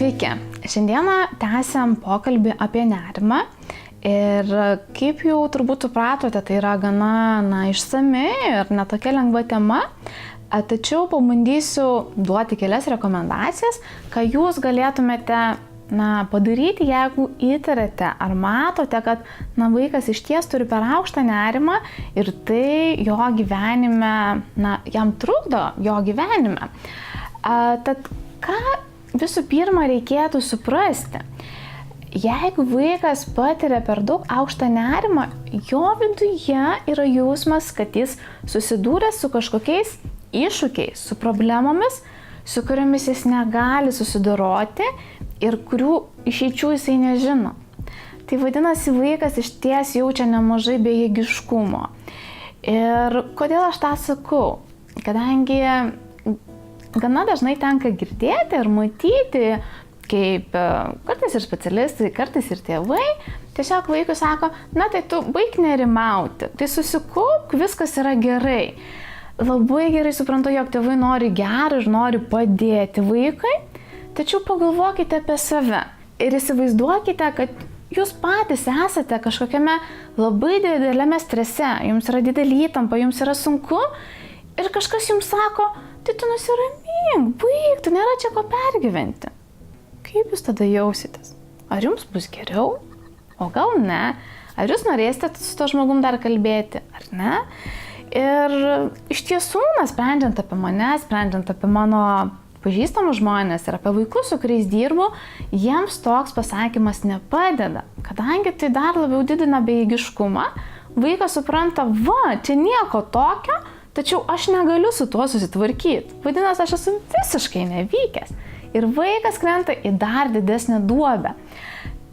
Sveiki! Šiandieną tęsiam pokalbį apie nerimą ir kaip jau turbūt supratote, tai yra gana išsami ir netokia lengva tema, tačiau pabandysiu duoti kelias rekomendacijas, ką jūs galėtumėte padaryti, jeigu įtariate ar matote, kad vaikas iš ties turi per aukštą nerimą ir tai jo gyvenime, jam trukdo jo gyvenime. Tad ką visų pirma reikėtų suprasti? Jeigu vaikas patiria per daug aukštą nerimą, jo viduje yra jausmas, kad jis susidūrė su kažkokiais iššūkiais, su problemomis, su kuriomis jis negali susidoroti ir kurių išeičių jisai nežino. Tai vadinasi, vaikas iš ties jaučia nemažai bejėgiškumo. Ir kodėl aš tą sakau? Kadangi gana dažnai tenka girdėti ir matyti, kaip kartais ir specialistai, kartais ir tėvai tiesiog vaikui sako, tai tu baik nerimauti, tai susikaup, viskas yra gerai. Labai gerai suprantu, jog tėvai nori gero ir nori padėti vaikui, tačiau pagalvokite apie save ir įsivaizduokite, kad jūs patys esate kažkokiame labai dideliame strese, jums yra didelė įtampa, jums yra sunku ir kažkas jums sako, tai tu nusiramink, baik, tu nėra čia ko pergyventi. Kaip jūs tada jausitės? Ar jums bus geriau? O gal ne? Ar jūs norėsite su to žmogum dar kalbėti, ar ne? Ir iš tiesų, sprendžiant apie mane, sprendžiant apie mano pažįstamus žmonės ir apie vaikus, su kuriais dirbu, jiems toks pasakymas nepadeda, kadangi tai dar labiau didina bejėgiškumą. Vaikas supranta, čia nieko tokio, tačiau aš negaliu su tuo susitvarkyti. Vadinasi, aš esu visiškai nevykęs. Ir vaikas krenta į dar didesnę duobę.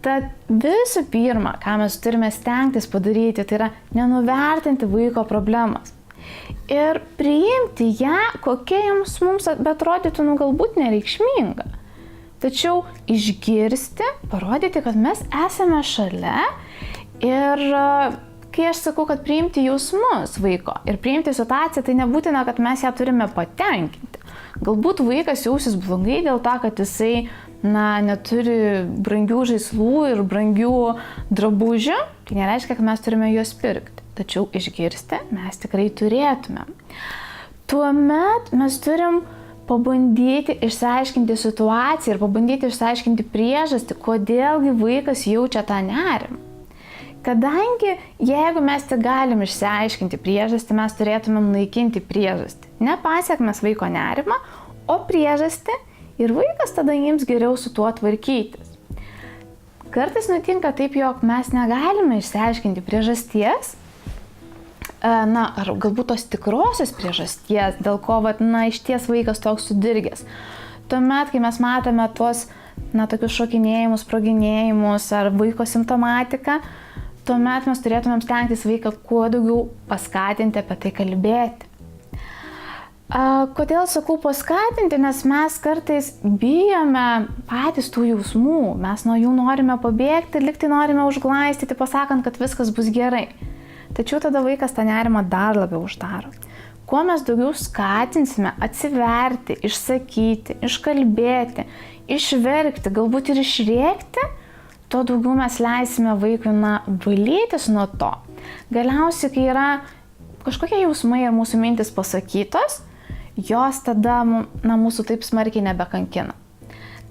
Tad visų pirma, ką mes turime stengtis padaryti, tai yra nenuvertinti vaiko problemas. Ir priimti ją, kokia mums betrodytų, galbūt nereikšminga. Tačiau išgirsti, parodyti, kad mes esame šalia ir kai aš sakau, kad priimti jausmus vaiko ir priimti situaciją, tai nebūtina, kad mes ją turime patenkinti. Galbūt vaikas jausis blogai dėl to, kad jisai neturi brangių žaislų ir brangių drabužių, tai nereiškia, kad mes turime juos pirkti. Tačiau išgirsti mes tikrai turėtume. Tuomet mes turim pabandyti išsiaiškinti situaciją ir pabandyti išsiaiškinti priežastį, kodėlgi vaikas jaučia tą nerimą. Kadangi jeigu mes tik galim išsiaiškinti priežastį, mes turėtumėm naikinti priežastį. Ne pasekmes vaiko nerimą, o priežastį ir vaikas tada jiems geriau su tuo tvarkytis. Kartais nutinka taip, jog mes negalime išsiaiškinti priežasties, ar galbūt tos tikrosios priežasties, dėl ko iš ties vaikas toks sudirgęs. Tuomet, kai mes matome tuos tokius šokinėjimus, sproginėjimus ar vaiko simptomatiką, tuomet mes turėtumėm stengtis vaiką kuo daugiau paskatinti apie tai kalbėti. Kodėl sakau paskatinti? Nes mes kartais bijome patys tų jausmų, mes nuo jų norime pabėgti, liktai norime užglaistyti, pasakant, kad viskas bus gerai. Tačiau tada vaikas tą nerimą dar labiau uždaro. Kuo mes daugiau skatinsime atsiverti, išsakyti, iškalbėti, išverkti, galbūt ir išrėkti, tuo daugiau mes leisime vaikui valytis nuo to. Galiausiai, kai yra kažkokie jausmai ir mūsų mintis pasakytos, jos tada mūsų taip smarkiai nebekankina.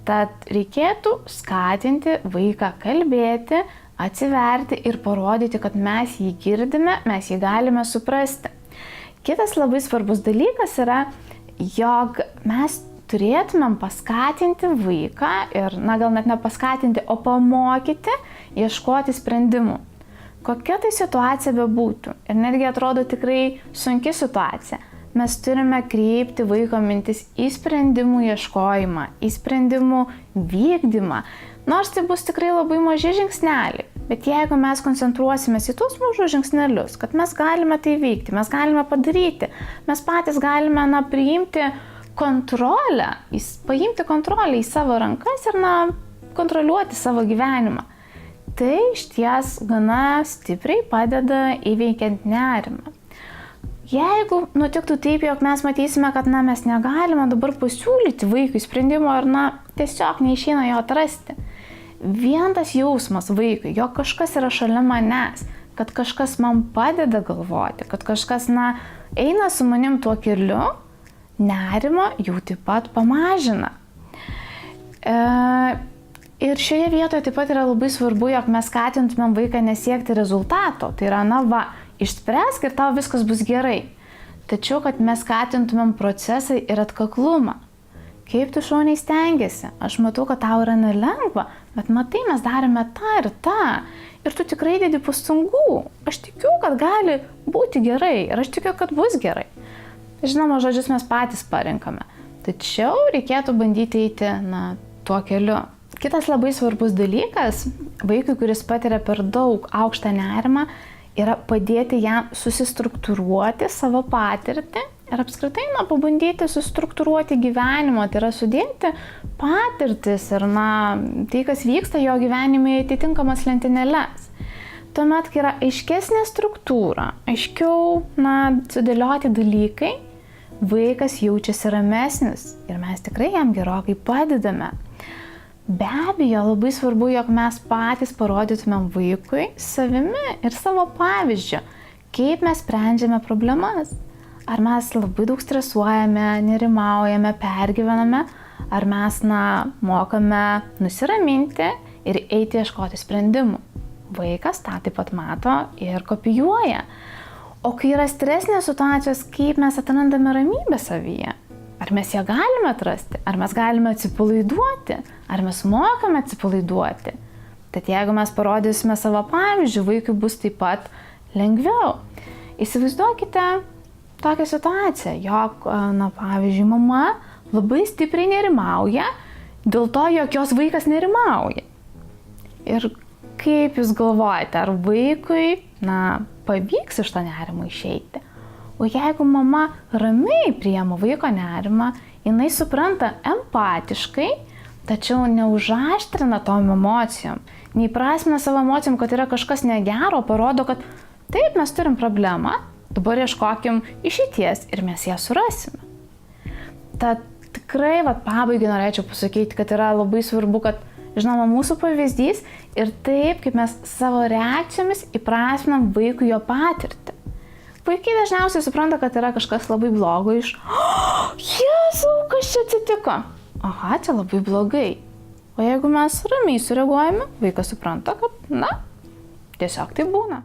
Tad reikėtų skatinti vaiką kalbėti, atsiverti ir parodyti, kad mes jį girdime, mes jį galime suprasti. Kitas labai svarbus dalykas yra, jog mes turėtumėm paskatinti vaiką ir, gal net nepaskatinti, o pamokyti ieškoti sprendimų. Kokia tai situacija bebūtų ir netgi atrodo tikrai sunki situacija, mes turime kreipti vaiko mintis į sprendimų ieškojimą, į sprendimų vykdymą. Nors tai bus tikrai labai maži žingsneliai, bet jeigu mes koncentruosimės į tuos mažus žingsnelius, kad mes galime tai vykti, mes galime padaryti, mes patys galime priimti kontrolę, paimti kontrolę į savo rankas ir kontroliuoti savo gyvenimą. Tai išties gana stipriai padeda įveikiant nerimą. Jeigu nutiktų taip, jog mes matysime, kad mes negalime dabar pasiūlyti vaikui sprendimo ir tiesiog neišeina jo atrasti. Vien tas jausmas vaikui, jog kažkas yra šalia manęs, kad kažkas man padeda galvoti, kad kažkas, eina su manim tuo keliu, nerimą jau taip pat pamažina. Ir šioje vietoje taip pat yra labai svarbu, jog mes skatintumėm vaiką nesiekti rezultato. Tai yra, išspręsk ir tau viskas bus gerai. Tačiau, kad mes skatintumėm procesą ir atkaklumą. Kaip tu šauniai stengiasi? Aš matau, kad tau yra nelengva, bet matai, mes darėme tą ir tą. Ir tu tikrai dedi pastangų. Aš tikiu, kad gali būti gerai ir aš tikiu, kad bus gerai. Žinoma, žodžius mes patys parinkame. Tačiau reikėtų bandyti eiti, tuo keliu. Kitas labai svarbus dalykas, vaikui, kuris patiria per daug aukštą nerimą, yra padėti jam susistruktūruoti savo patirtį ir apskritai, pabandyti sustruktūruoti gyvenimą, tai yra sudėti patirtis ir, tai, kas vyksta jo gyvenime į atitinkamas lentynėles. Tuomet, kai yra aiškesnė struktūra, aiškiau, sudėlioti dalykai, vaikas jaučiasi ramesnis ir mes tikrai jam gerokai padedame. Be abejo, labai svarbu, jog mes patys parodytumėm vaikui savimi ir savo pavyzdžiu, kaip mes sprendžiame problemas. Ar mes labai daug stresuojame, nerimaujame, pergyvename, ar mes, mokame nusiraminti ir eiti ieškoti sprendimų. Vaikas tą taip pat mato ir kopijuoja. O kai yra stresinės situacijos, kaip mes atrandame ramybę savyje? Ar mes ją galime atrasti? Ar mes galime atsipalaiduoti? Ar mes mokame atsipalaiduoti? Tad jeigu mes parodysime savo pavyzdžių, vaikui bus taip pat lengviau. Įsivaizduokite tokią situaciją, jog, pavyzdžiui, mama labai stipriai nerimauja dėl to, jog jos vaikas nerimauja. Ir kaip jūs galvojate, ar vaikui, pavyks iš to nerimo išeiti? O jeigu mama ramiai priima vaiko nerimą, jinai supranta empatiškai, tačiau neužaštrina tom emocijom, neįprasmina savo emocijom, kad yra kažkas negero, parodo, kad taip, mes turim problemą, dabar ieškokim išeities ir mes ją surasime. Tad tikrai, pabaigai norėčiau pasakyti, kad yra labai svarbu, kad, žinoma, mūsų pavyzdys ir taip, kaip mes savo reakcijomis įprasminam vaikui jo patirtį. Vaikai dažniausiai supranta, kad yra kažkas labai blogo iš Jėzau, kas čia atsitiko? Aha, čia labai blogai. O jeigu mes ramiai sureaguojame, vaikas supranta, kad, tiesiog tai būna.